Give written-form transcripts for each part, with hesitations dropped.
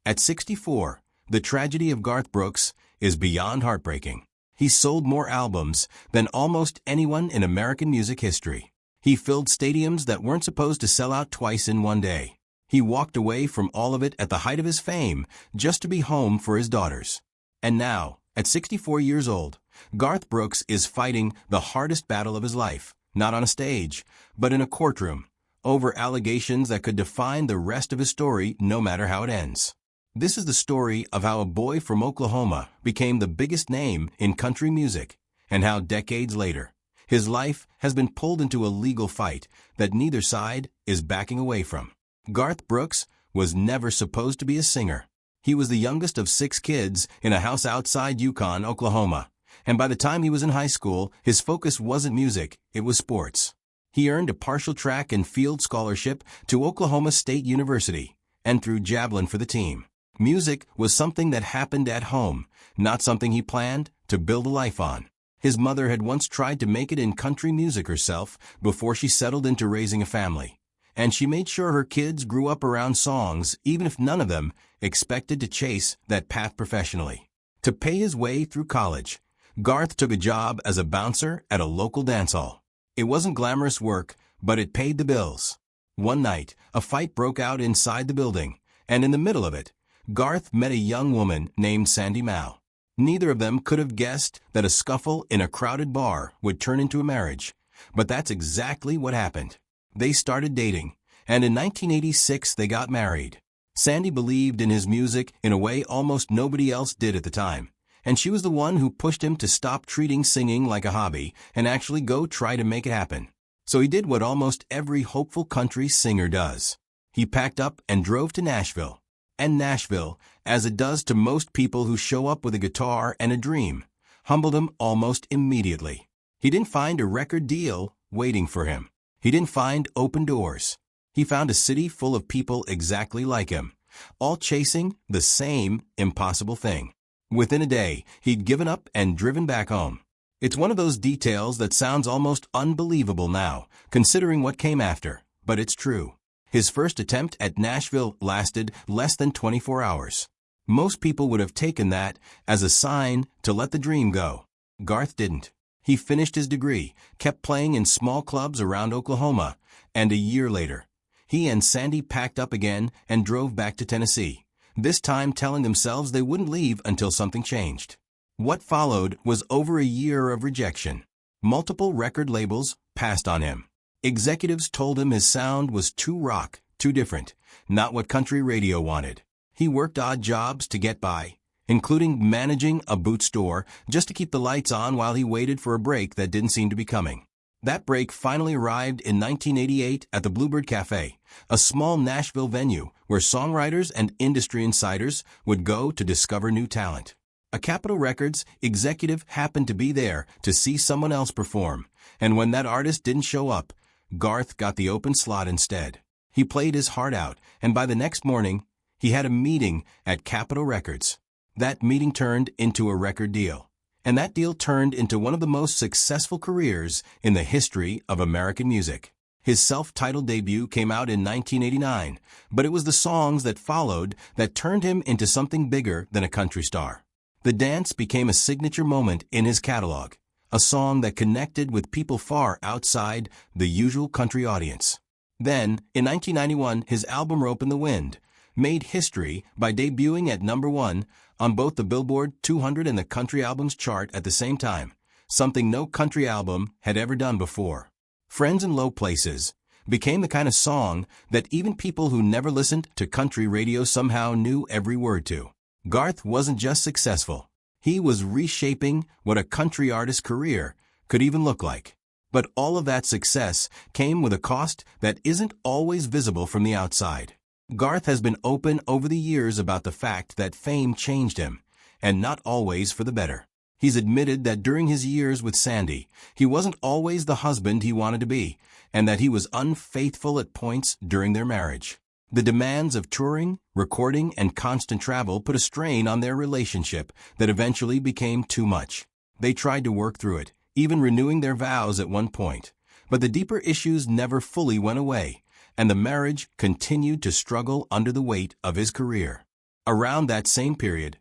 At 64, the tragedy of Garth Brooks is beyond heartbreaking. He sold more albums than almost anyone in American music history. He filled stadiums that weren't supposed to sell out twice in one day. He walked away from all of it at the height of his fame just to be home for his daughters. And now, at 64 years old, Garth Brooks is fighting the hardest battle of his life, not on a stage, but in a courtroom, over allegations that could define the rest of his story no matter how it ends. This is the story of how a boy from Oklahoma became the biggest name in country music, and how decades later, his life has been pulled into a legal fight that neither side is backing away from. Garth Brooks was never supposed to be a singer. He was the youngest of 6 kids in a house outside Yukon, Oklahoma, and by the time he was in high school, his focus wasn't music, it was sports. He earned a partial track and field scholarship to Oklahoma State University and threw javelin for the team. Music was something that happened at home, not something he planned to build a life on. His mother had once tried to make it in country music herself before she settled into raising a family, and she made sure her kids grew up around songs even if none of them expected to chase that path professionally. To pay his way through college, Garth took a job as a bouncer at a local dance hall. It wasn't glamorous work, but it paid the bills. One night, a fight broke out inside the building, and in the middle of it, Garth met a young woman named Sandy Mao. Neither of them could have guessed that a scuffle in a crowded bar would turn into a marriage, but that's exactly what happened. They started dating, and in 1986 they got married. Sandy believed in his music in a way almost nobody else did at the time, and she was the one who pushed him to stop treating singing like a hobby and actually go try to make it happen. So he did what almost every hopeful country singer does. He packed up and drove to Nashville. And Nashville, as it does to most people who show up with a guitar and a dream, humbled him almost immediately. He didn't find a record deal waiting for him. He didn't find open doors. He found a city full of people exactly like him, all chasing the same impossible thing. Within a day, he'd given up and driven back home. It's one of those details that sounds almost unbelievable now, considering what came after, but it's true. His first attempt at Nashville lasted less than 24 hours. Most people would have taken that as a sign to let the dream go. Garth didn't. He finished his degree, kept playing in small clubs around Oklahoma, and a year later, he and Sandy packed up again and drove back to Tennessee, this time telling themselves they wouldn't leave until something changed. What followed was over a year of rejection. Multiple record labels passed on him. Executives told him his sound was too rock, too different, not what country radio wanted. He worked odd jobs to get by, including managing a boot store just to keep the lights on while he waited for a break that didn't seem to be coming. That break finally arrived in 1988 at the Bluebird Cafe, a small Nashville venue where songwriters and industry insiders would go to discover new talent. A Capitol Records executive happened to be there to see someone else perform, and when that artist didn't show up, Garth got the open slot instead. He played his heart out, and by the next morning, he had a meeting at Capitol Records. That meeting turned into a record deal, and that deal turned into one of the most successful careers in the history of American music. His self-titled debut came out in 1989, but it was the songs that followed that turned him into something bigger than a country star. The Dance became a signature moment in his catalog, a song that connected with people far outside the usual country audience. Then, in 1991, his album Rope in the Wind made history by debuting at #1 on both the Billboard 200 and the Country Albums chart at the same time, something no country album had ever done before. Friends in Low Places became the kind of song that even people who never listened to country radio somehow knew every word to. Garth wasn't just successful. He was reshaping what a country artist's career could even look like. But all of that success came with a cost that isn't always visible from the outside. Garth has been open over the years about the fact that fame changed him, and not always for the better. He's admitted that during his years with Sandy, he wasn't always the husband he wanted to be, and that he was unfaithful at points during their marriage. The demands of touring, recording, and constant travel put a strain on their relationship that eventually became too much. They tried to work through it, even renewing their vows at one point. But the deeper issues never fully went away, and the marriage continued to struggle under the weight of his career. Around that same period,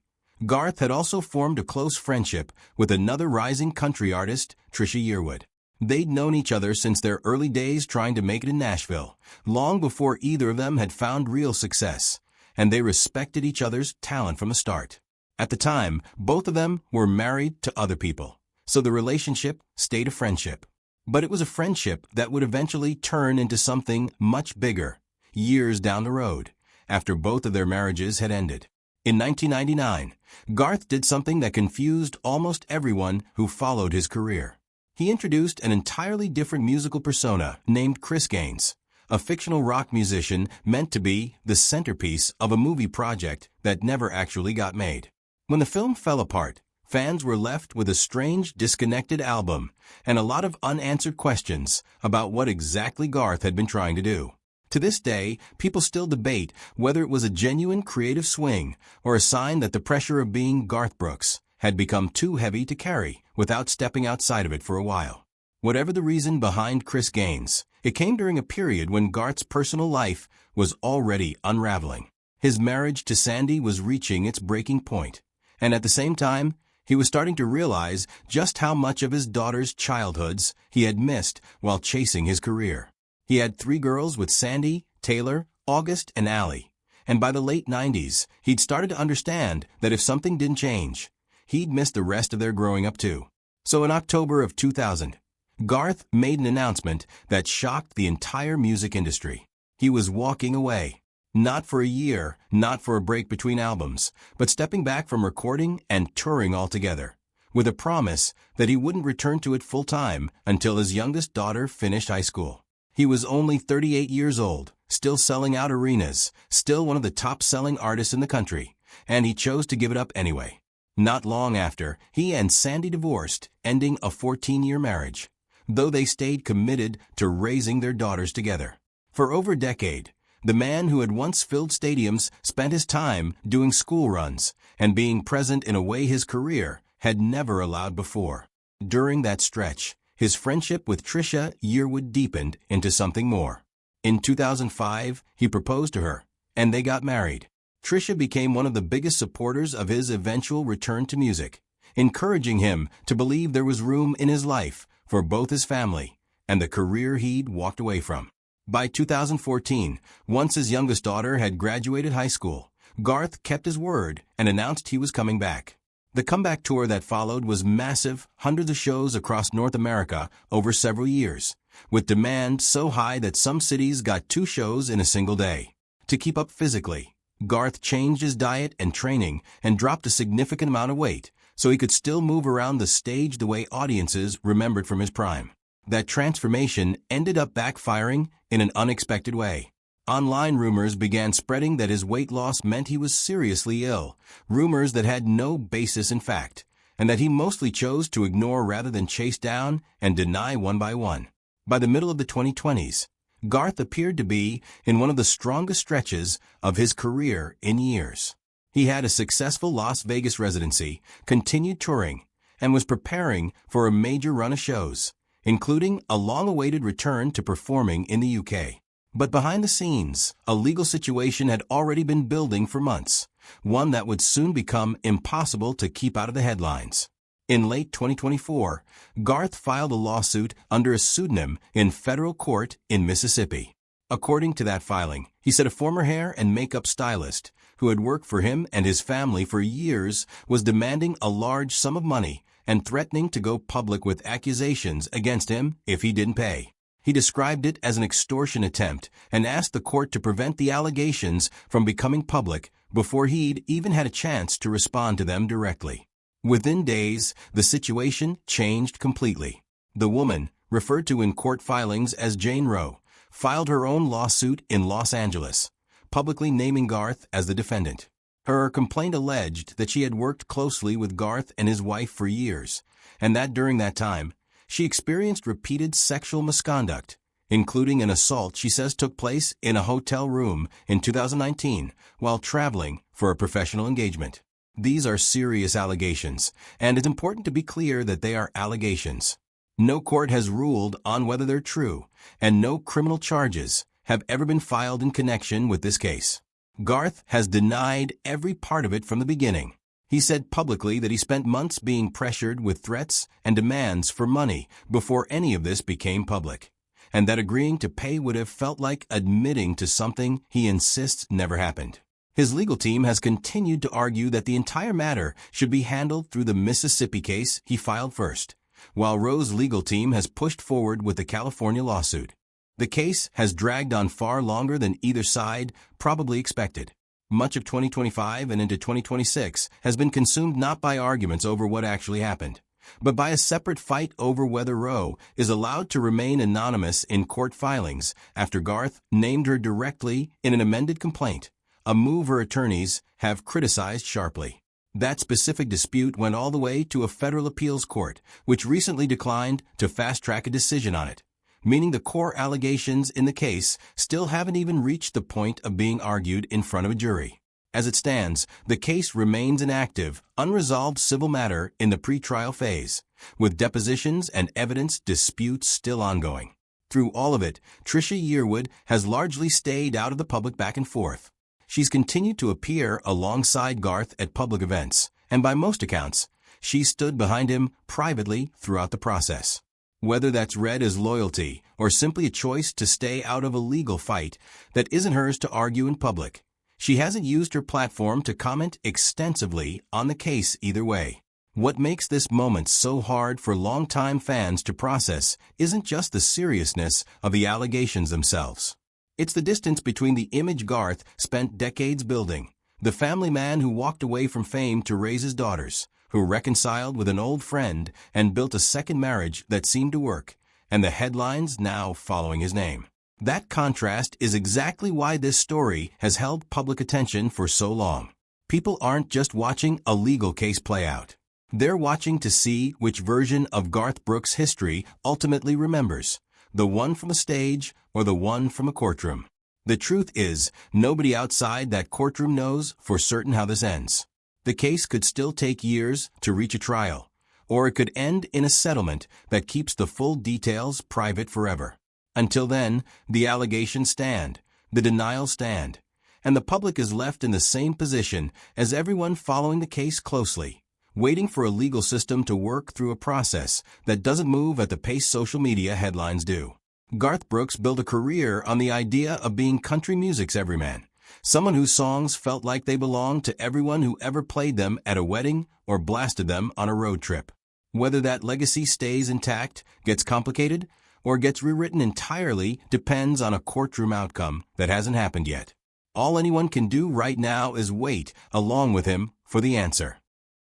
Garth had also formed a close friendship with another rising country artist, Trisha Yearwood. They'd known each other since their early days trying to make it in Nashville, long before either of them had found real success, and they respected each other's talent from the start. At the time, both of them were married to other people, so the relationship stayed a friendship. But it was a friendship that would eventually turn into something much bigger, years down the road, after both of their marriages had ended. In 1999, Garth did something that confused almost everyone who followed his career. He introduced an entirely different musical persona named Chris Gaines, a fictional rock musician meant to be the centerpiece of a movie project that never actually got made. When the film fell apart, fans were left with a strange, disconnected album and a lot of unanswered questions about what exactly Garth had been trying to do. To this day, people still debate whether it was a genuine creative swing or a sign that the pressure of being Garth Brooks had become too heavy to carry without stepping outside of it for a while. Whatever the reason behind Chris Gaines, it came during a period when Garth's personal life was already unraveling. His marriage to Sandy was reaching its breaking point, and at the same time, he was starting to realize just how much of his daughter's childhoods he had missed while chasing his career. He had 3 girls with Sandy, Taylor, August, and Allie, and by the late 90s, he'd started to understand that if something didn't change, he'd miss the rest of their growing up too. So in October of 2000, Garth made an announcement that shocked the entire music industry. He was walking away. Not for a year, not for a break between albums, but stepping back from recording and touring altogether, with a promise that he wouldn't return to it full-time until his youngest daughter finished high school. He was only 38 years old, still selling out arenas, still one of the top-selling artists in the country, and he chose to give it up anyway. Not long after, he and Sandy divorced, ending a 14-year marriage, though they stayed committed to raising their daughters together. For over a decade, the man who had once filled stadiums spent his time doing school runs and being present in a way his career had never allowed before. During that stretch, his friendship with Trisha Yearwood deepened into something more. In 2005, he proposed to her, and they got married. Trisha became one of the biggest supporters of his eventual return to music, encouraging him to believe there was room in his life for both his family and the career he'd walked away from. By 2014, once his youngest daughter had graduated high school, Garth kept his word and announced he was coming back. The comeback tour that followed was massive, hundreds of shows across North America over several years, with demand so high that some cities got 2 shows in a single day. To keep up physically, Garth changed his diet and training and dropped a significant amount of weight so he could still move around the stage the way audiences remembered from his prime. That transformation ended up backfiring in an unexpected way. Online rumors began spreading that his weight loss meant he was seriously ill, rumors that had no basis in fact, and that he mostly chose to ignore rather than chase down and deny one by one. By the middle of the 2020s, Garth appeared to be in one of the strongest stretches of his career in years. He had a successful Las Vegas residency, continued touring, and was preparing for a major run of shows, including a long-awaited return to performing in the UK. But behind the scenes, a legal situation had already been building for months, one that would soon become impossible to keep out of the headlines. In late 2024, Garth filed a lawsuit under a pseudonym in federal court in Mississippi. According to that filing, he said a former hair and makeup stylist who had worked for him and his family for years was demanding a large sum of money and threatening to go public with accusations against him if he didn't pay. He described it as an extortion attempt and asked the court to prevent the allegations from becoming public before he'd even had a chance to respond to them directly. Within days, the situation changed completely. The woman, referred to in court filings as Jane Roe, filed her own lawsuit in Los Angeles, publicly naming Garth as the defendant. Her complaint alleged that she had worked closely with Garth and his wife for years, and that during that time, she experienced repeated sexual misconduct, including an assault she says took place in a hotel room in 2019 while traveling for a professional engagement. These are serious allegations, and it's important to be clear that they are allegations. No court has ruled on whether they're true, and no criminal charges have ever been filed in connection with this case. Garth has denied every part of it from the beginning. He said publicly that he spent months being pressured with threats and demands for money before any of this became public, and that agreeing to pay would have felt like admitting to something he insists never happened. His legal team has continued to argue that the entire matter should be handled through the Mississippi case he filed first, while Roe's legal team has pushed forward with the California lawsuit. The case has dragged on far longer than either side probably expected. Much of 2025 and into 2026 has been consumed not by arguments over what actually happened, but by a separate fight over whether Roe is allowed to remain anonymous in court filings after Garth named her directly in an amended complaint, a move her attorneys have criticized sharply. That specific dispute went all the way to a federal appeals court, which recently declined to fast-track a decision on it, meaning the core allegations in the case still haven't even reached the point of being argued in front of a jury. As it stands, the case remains an active, unresolved civil matter in the pretrial phase, with depositions and evidence disputes still ongoing. Through all of it, Trisha Yearwood has largely stayed out of the public back and forth. She's continued to appear alongside Garth at public events, and by most accounts, she stood behind him privately throughout the process. Whether that's read as loyalty or simply a choice to stay out of a legal fight that isn't hers to argue in public, she hasn't used her platform to comment extensively on the case either way. What makes this moment so hard for longtime fans to process isn't just the seriousness of the allegations themselves. It's the distance between the image Garth spent decades building, the family man who walked away from fame to raise his daughters, who reconciled with an old friend and built a second marriage that seemed to work, and the headlines now following his name. That contrast is exactly why this story has held public attention for so long. People aren't just watching a legal case play out. They're watching to see which version of Garth Brooks' history ultimately remembers, the one from a stage or the one from a courtroom. The truth is, nobody outside that courtroom knows for certain how this ends. The case could still take years to reach a trial, or it could end in a settlement that keeps the full details private forever. Until then, the allegations stand, the denials stand, and the public is left in the same position as everyone following the case closely, waiting for a legal system to work through a process that doesn't move at the pace social media headlines do. Garth Brooks built a career on the idea of being country music's everyman, someone whose songs felt like they belonged to everyone who ever played them at a wedding or blasted them on a road trip. Whether that legacy stays intact, gets complicated, or gets rewritten entirely depends on a courtroom outcome that hasn't happened yet. All anyone can do right now is wait along with him for the answer.